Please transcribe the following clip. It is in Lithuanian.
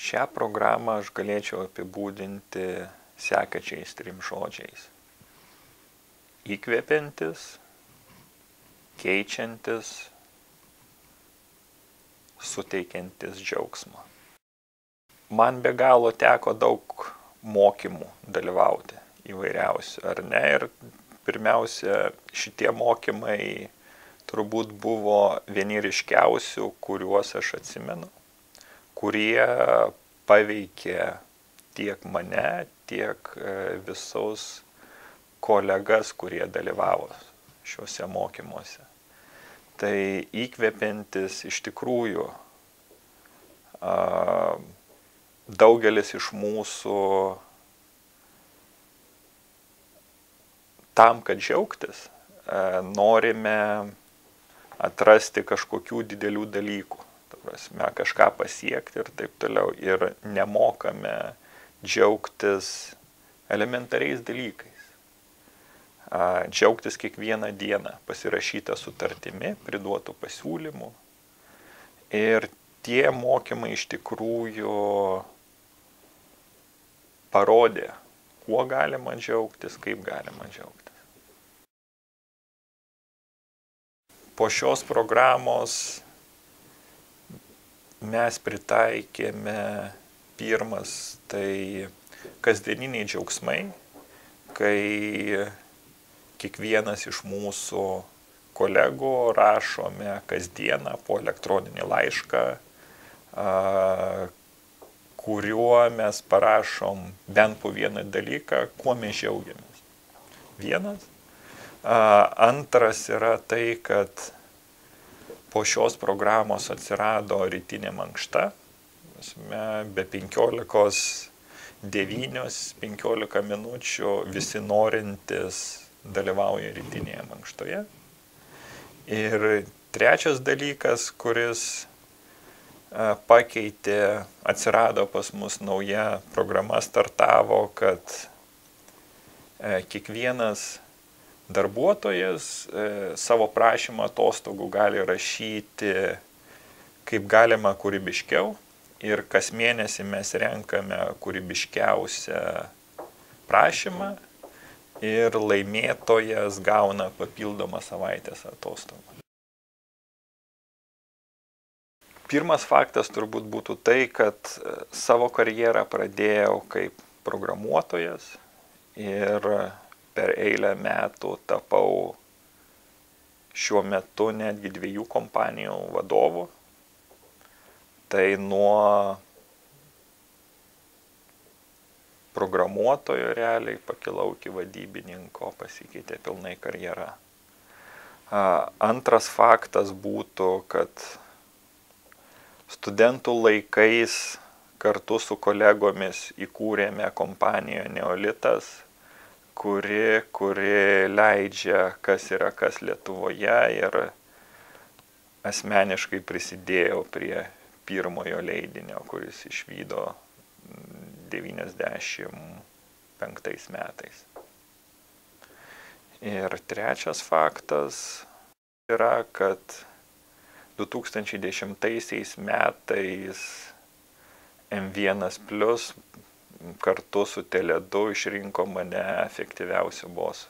Šią programą aš galėčiau apibūdinti sekančiais 3 žodžiais. Įkvepiantis, keičiantis, suteikiantis džiaugsmą. Man be galo teko daug mokymų dalyvauti įvairiausių, ar ne? Ir pirmiausia, šitie mokymai turbūt buvo vieni ryškiausių, kuriuos aš atsimenu, kurie paveikė tiek mane, tiek visus kolegas, kurie dalyvavo šiuose mokymuose. Tai įkvepiantis iš tikrųjų daugelis iš mūsų tam, kad džiaugtis, norime atrasti kažkokių didelių dalykų, kažką pasiekti ir taip toliau. Ir nemokame džiaugtis elementariais dalykais. Džiaugtis kiekvieną dieną pasirašytą sutartimi, priduotų pasiūlymų. Ir tie mokymai iš tikrųjų parodė, kuo galima džiaugtis, kaip galima džiaugtis. Po šios programos mes pritaikėme pirmas, tai kasdieniniai džiaugsmai, kai kiekvienas iš mūsų kolegų rašome kasdieną po elektroninį laišką, kuriuo mes parašom bent po vieną dalyką, kuo mes džiaugiamės. Vienas. Antras yra tai, kad po šios programos atsirado rytinė mankšta, be 15 minučių visi norintys dalyvauja rytinėje mankštoje. Ir trečias dalykas, kuris pakeitė, atsirado pas mus nauja programa, startavo, kad kiekvienas darbuotojas savo prašymą atostogų gali rašyti kaip galima kūrybiškiau ir kas mėnesį mes renkame kūrybiškiausią prašymą ir laimėtojas gauna papildomą savaitės atostogų. Pirmas faktas turbūt būtų tai, kad savo karjerą pradėjau kaip programuotojas ir per eilę metų tapau šiuo metu netgi 2 kompanijų vadovu. Tai nuo programuotojo realiai pakilau iki vadybininko, pasikeitė pilnai karjera. Antras faktas būtų, kad studentų laikais kartu su kolegomis įkūrėme kompaniją Neolitas, kuri leidžia kas yra kas Lietuvoje, ir asmeniškai prisidėjau prie pirmojo leidinio, kuris išvydo 95 metais. Ir trečias faktas yra, kad 2010 metais M1+ kartu su Tele2 išrinko mane efektyviausiu bosu.